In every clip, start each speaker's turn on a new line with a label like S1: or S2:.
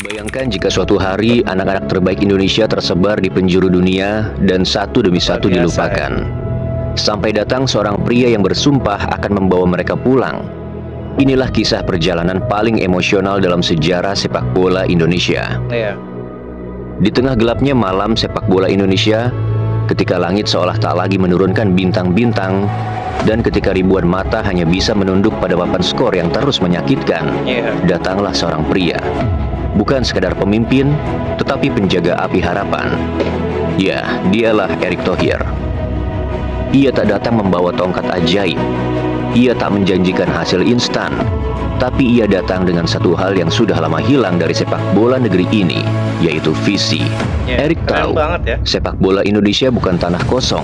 S1: Bayangkan jika suatu hari anak-anak terbaik Indonesia tersebar di penjuru dunia dan satu demi satu dilupakan. Sampai datang seorang pria yang bersumpah akan membawa mereka pulang. Inilah kisah perjalanan paling emosional dalam sejarah sepak bola Indonesia. Di tengah gelapnya malam sepak bola Indonesia, ketika langit seolah tak lagi menurunkan bintang-bintang, dan ketika ribuan mata hanya bisa menunduk pada papan skor yang terus menyakitkan, datanglah seorang pria. Bukan sekadar pemimpin, tetapi penjaga api harapan. Ya, dialah Erick Thohir. Ia tak datang membawa tongkat ajaib. Ia tak menjanjikan hasil instan, tapi ia datang dengan satu hal yang sudah lama hilang dari sepak bola negeri ini, yaitu visi. Erick tahu, sepak bola Indonesia bukan tanah kosong.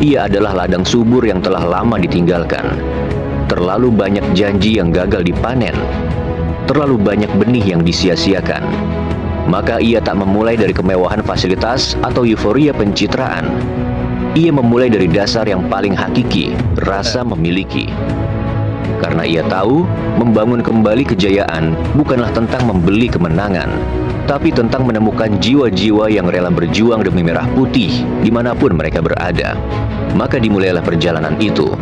S1: Ia adalah ladang subur yang telah lama ditinggalkan. Terlalu banyak janji yang gagal dipanen. Terlalu banyak benih yang disia-siakan. Maka ia tak memulai dari kemewahan fasilitas atau euforia pencitraan. Ia memulai dari dasar yang paling hakiki, rasa memiliki. Karena ia tahu, membangun kembali kejayaan bukanlah tentang membeli kemenangan, tapi tentang menemukan jiwa-jiwa yang rela berjuang demi merah putih dimanapun mereka berada. Maka dimulailah perjalanan itu.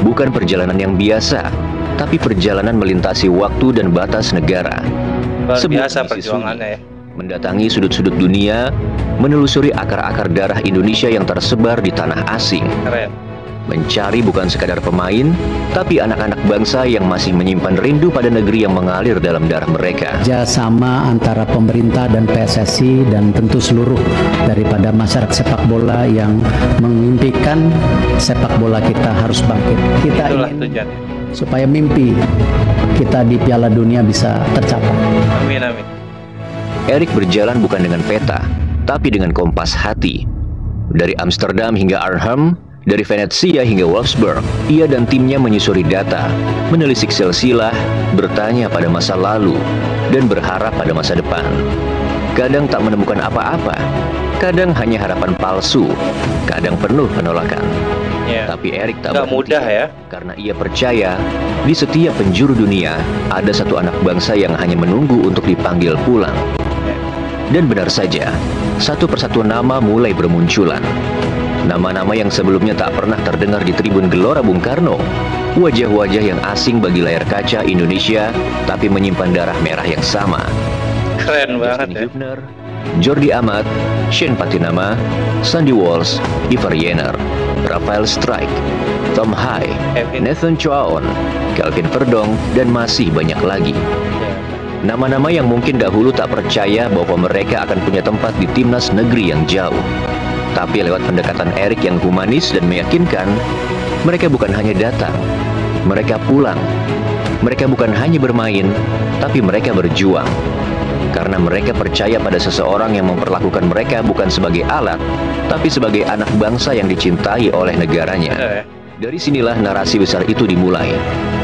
S1: Bukan perjalanan yang biasa, tapi perjalanan melintasi waktu dan batas negara.
S2: Biasa perjuangannya ya.
S1: Mendatangi sudut-sudut dunia, menelusuri akar-akar darah Indonesia yang tersebar di tanah asing.
S2: Keren.
S1: Mencari bukan sekadar pemain, tapi anak-anak bangsa yang masih menyimpan rindu pada negeri yang mengalir dalam darah mereka.
S3: Kerjasama antara pemerintah dan PSSI dan tentu seluruh daripada masyarakat sepak bola yang mengimpikan sepak bola kita harus bangkit. Kita
S2: Itulah
S3: ingin
S2: tujuannya.
S3: supaya mimpi kita di Piala Dunia bisa tercapai.
S2: Amin, amin.
S1: Erick berjalan bukan dengan peta, tapi dengan kompas hati. Dari Amsterdam hingga Arnhem, dari Venezia hingga Wolfsburg, ia dan timnya menyusuri data, menelisik silsilah, bertanya pada masa lalu, dan berharap pada masa depan. Kadang tak menemukan apa-apa, kadang hanya harapan palsu, kadang penuh penolakan. Tapi Erick tak berhenti,
S2: mudah ya,
S1: karena ia percaya di setiap penjuru dunia ada satu anak bangsa yang hanya menunggu untuk dipanggil pulang. Dan benar saja, satu persatu nama mulai bermunculan. Nama-nama yang sebelumnya tak pernah terdengar di tribun Gelora Bung Karno. Wajah-wajah yang asing bagi layar kaca Indonesia, tapi menyimpan darah merah yang sama.
S2: Keren banget ya.
S1: Hübner, Jordi Amat, Shane Patinama, Sandy Walsh, Ivar Jenner, Rafael Strijk, Tom Hai, Nathan Choaon, Kelvin Verdong, dan masih banyak lagi. Nama-nama yang mungkin dahulu tak percaya bahwa mereka akan punya tempat di timnas negeri yang jauh. Tapi lewat pendekatan Erick yang humanis dan meyakinkan, mereka bukan hanya datang, mereka pulang. Mereka bukan hanya bermain, tapi mereka berjuang. Karena mereka percaya pada seseorang yang memperlakukan mereka bukan sebagai alat, tapi sebagai anak bangsa yang dicintai oleh negaranya. Dari sinilah narasi besar itu dimulai.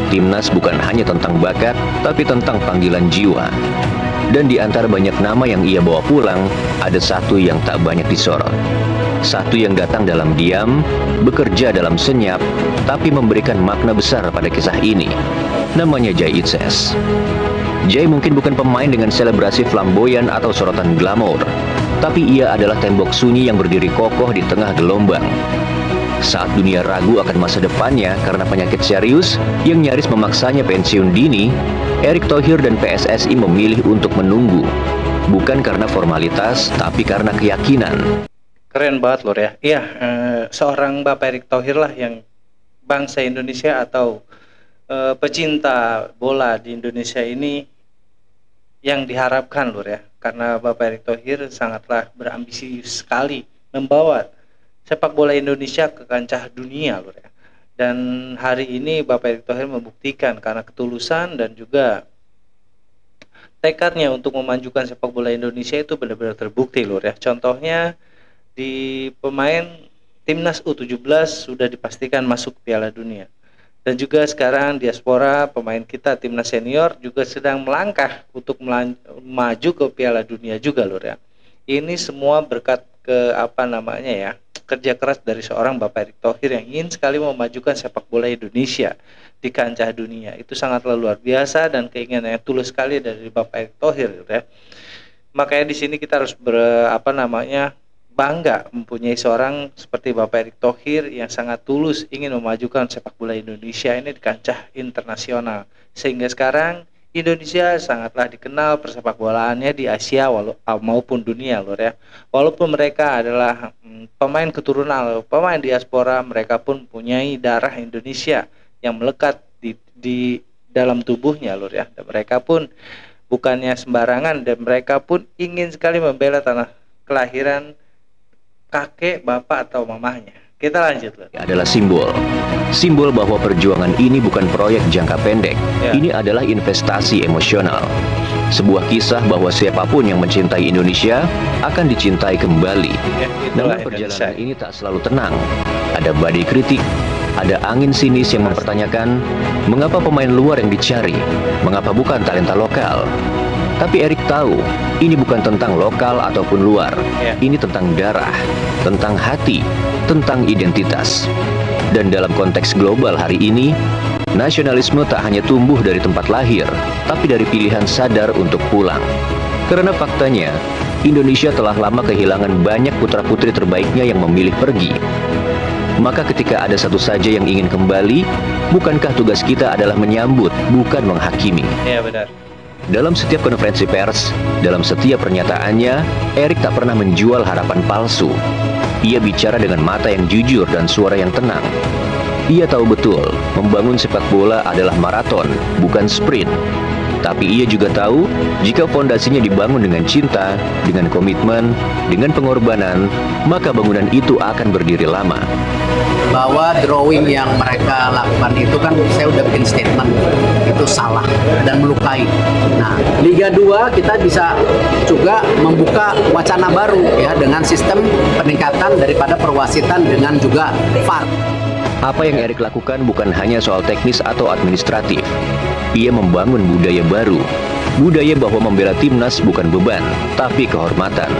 S1: Timnas bukan hanya tentang bakat, tapi tentang panggilan jiwa. Dan di antara banyak nama yang ia bawa pulang, ada satu yang tak banyak disorot. Satu yang datang dalam diam, bekerja dalam senyap, tapi memberikan makna besar pada kisah ini. Namanya Jay Itzes. Jay mungkin bukan pemain dengan selebrasi flamboyan atau sorotan glamor, tapi ia adalah tembok sunyi yang berdiri kokoh di tengah gelombang. Saat dunia ragu akan masa depannya karena penyakit serius yang nyaris memaksanya pensiun dini, Erick Thohir dan PSSI memilih untuk menunggu. Bukan karena formalitas, tapi karena keyakinan.
S2: Keren banget Lur ya. Iya, seorang Bapak Erick Thohir lah yang bangsa Indonesia atau pecinta bola di Indonesia ini yang diharapkan Lur ya. Karena Bapak Erick Thohir sangatlah berambisi sekali membawa sepak bola Indonesia ke kancah dunia Lur ya. Dan hari ini Bapak Erick Thohir membuktikan karena ketulusan dan juga tekadnya untuk memajukan sepak bola Indonesia itu benar-benar terbukti Lur ya. Contohnya di pemain timnas U17 sudah dipastikan masuk Piala Dunia. Dan juga sekarang diaspora pemain kita timnas senior juga sedang melangkah untuk maju ke Piala Dunia juga Lur ya. Ini semua berkat ke apa namanya ya, kerja keras dari seorang Bapak Erick Thohir yang ingin sekali memajukan sepak bola Indonesia di kancah dunia. Itu sangatlah luar biasa dan keinginan yang tulus sekali dari Bapak Erick Thohir gitu ya. Makanya di sini kita harus bangga mempunyai seorang seperti Bapak Erick Thohir yang sangat tulus ingin memajukan sepak bola Indonesia ini di kancah internasional. Sehingga sekarang Indonesia sangatlah dikenal persepak bolaannya di Asia maupun dunia lur ya. Walaupun mereka adalah pemain keturunan, pemain diaspora, mereka pun mempunyai darah Indonesia yang melekat di dalam tubuhnya lur ya. Dan mereka pun bukannya sembarangan dan mereka pun ingin sekali membela tanah kelahiran kakek, bapak atau mamahnya. Kita lanjut lur.
S1: Adalah simbol bahwa perjuangan ini bukan proyek jangka pendek. Ini adalah investasi emosional. Sebuah kisah bahwa siapapun yang mencintai Indonesia akan dicintai kembali. Namun perjalanan ini tak selalu tenang. Ada badai kritik, ada angin sinis yang mempertanyakan mengapa pemain luar yang dicari, mengapa bukan talenta lokal. Tapi Erick tahu, ini bukan tentang lokal ataupun luar. Ini tentang darah, tentang hati, tentang identitas. Dan dalam konteks global hari ini, nasionalisme tak hanya tumbuh dari tempat lahir, tapi dari pilihan sadar untuk pulang. Karena faktanya, Indonesia telah lama kehilangan banyak putra-putri terbaiknya yang memilih pergi. Maka ketika ada satu saja yang ingin kembali, bukankah tugas kita adalah menyambut, bukan menghakimi?
S2: Iya benar.
S1: Dalam setiap konferensi pers, dalam setiap pernyataannya, Erick tak pernah menjual harapan palsu. Ia bicara dengan mata yang jujur dan suara yang tenang. Ia tahu betul, membangun sepak bola adalah maraton, bukan sprint. Tapi ia juga tahu, jika fondasinya dibangun dengan cinta, dengan komitmen, dengan pengorbanan, maka bangunan itu akan berdiri lama.
S3: Bahwa drawing yang mereka lakukan itu kan saya udah bikin statement itu salah dan melukai. Nah, Liga 2 kita bisa juga membuka wacana baru ya dengan sistem peningkatan daripada perwasitan dengan juga VAR.
S1: Apa yang Erick lakukan bukan hanya soal teknis atau administratif. Ia membangun budaya baru. Budaya bahwa membela timnas bukan beban, tapi kehormatan.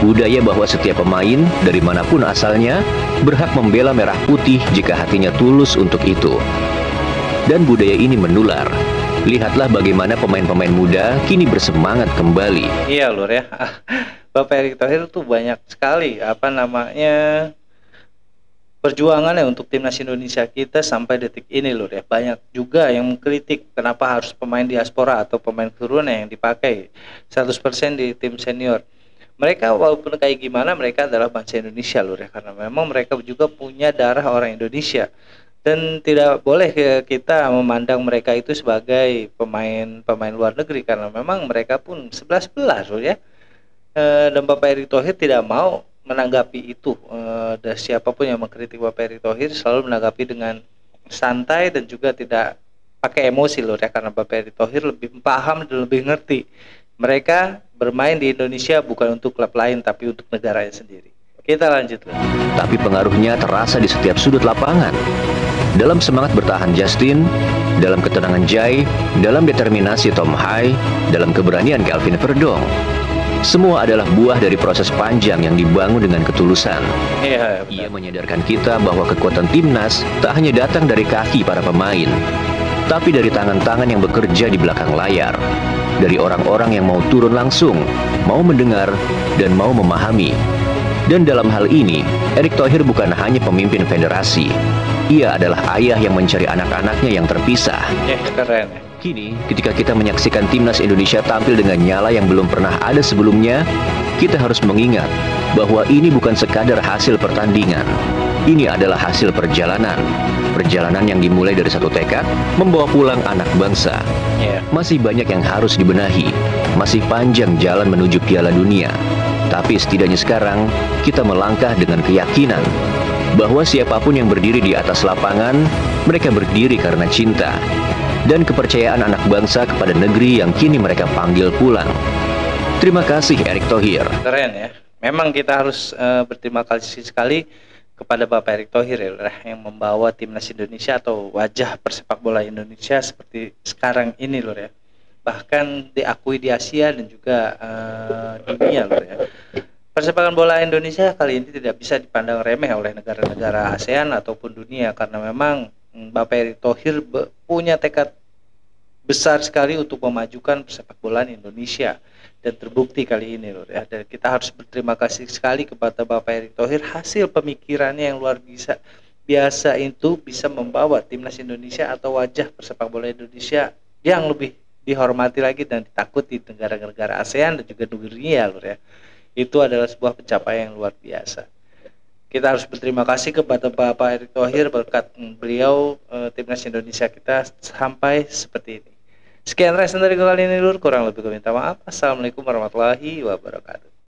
S1: Budaya bahwa setiap pemain, dari manapun asalnya, berhak membela merah putih jika hatinya tulus untuk itu. Dan budaya ini menular. Lihatlah bagaimana pemain-pemain muda kini bersemangat kembali.
S2: Iya lur ya. Bapak Erick Thohir tuh banyak sekali perjuangannya untuk timnas Indonesia kita sampai detik ini lur ya. Banyak juga yang mengkritik kenapa harus pemain diaspora atau pemain keturunan yang dipakai 100% di tim senior. Mereka walaupun kayak gimana, mereka adalah bangsa Indonesia lur ya, karena memang mereka juga punya darah orang Indonesia. Dan tidak boleh kita memandang mereka itu sebagai pemain luar negeri, karena memang mereka pun 11-11 lur ya. Dan Bapak Erick Thohir tidak mau menanggapi itu. Dan siapapun yang mengkritik Bapak Erick Thohir selalu menanggapi dengan santai dan juga tidak pakai emosi lur ya, karena Bapak Erick Thohir lebih paham dan lebih ngerti. Mereka bermain di Indonesia bukan untuk klub lain tapi untuk negaranya sendiri. Kita lanjut lur.
S1: Tapi pengaruhnya terasa di setiap sudut lapangan. Dalam semangat bertahan Justin, dalam ketenangan Jai, dalam determinasi Tom Hai, dalam keberanian Kelvin Verdong. Semua adalah buah dari proses panjang yang dibangun dengan ketulusan. Ia menyadarkan kita bahwa kekuatan timnas tak hanya datang dari kaki para pemain, tapi dari tangan-tangan yang bekerja di belakang layar. Dari orang-orang yang mau turun langsung, mau mendengar, dan mau memahami. Dan dalam hal ini, Erick Thohir bukan hanya pemimpin federasi. Ia adalah ayah yang mencari anak-anaknya yang terpisah.
S2: Keren.
S1: Kini, ketika kita menyaksikan timnas Indonesia tampil dengan nyala yang belum pernah ada sebelumnya, kita harus mengingat bahwa ini bukan sekadar hasil pertandingan. Ini adalah hasil perjalanan. Perjalanan yang dimulai dari satu tekad, membawa pulang anak bangsa. Masih banyak yang harus dibenahi. Masih panjang jalan menuju Piala Dunia. Tapi setidaknya sekarang, kita melangkah dengan keyakinan bahwa siapapun yang berdiri di atas lapangan, mereka berdiri karena cinta dan kepercayaan anak bangsa kepada negeri yang kini mereka panggil pulang. Terima kasih Erick Thohir.
S2: Keren ya. Memang kita harus berterima kasih sekali kepada Bapak Erick Thohir ya, yang membawa timnas Indonesia atau wajah persepak bola Indonesia seperti sekarang ini lur ya. Bahkan diakui di Asia dan juga dunia lur ya. persepak bola Indonesia kali ini tidak bisa dipandang remeh oleh negara-negara ASEAN ataupun dunia, karena memang Bapak Erick Thohir punya tekad besar sekali untuk memajukan persepak bola Indonesia, dan terbukti kali ini Lur ya. Dan kita harus berterima kasih sekali kepada Bapak Erick Thohir, hasil pemikirannya yang luar biasa itu bisa membawa timnas Indonesia atau wajah persepak bola Indonesia yang lebih dihormati lagi dan ditakuti negara-negara ASEAN dan juga dunia Lur ya. Itu adalah sebuah pencapaian yang luar biasa. Kita harus berterima kasih kepada Bapak Erick Thohir, berkat beliau timnas Indonesia kita sampai seperti ini. Sekian Resen dari kali ini Lur, kurang lebih kami minta maaf. Assalamualaikum warahmatullahi wabarakatuh.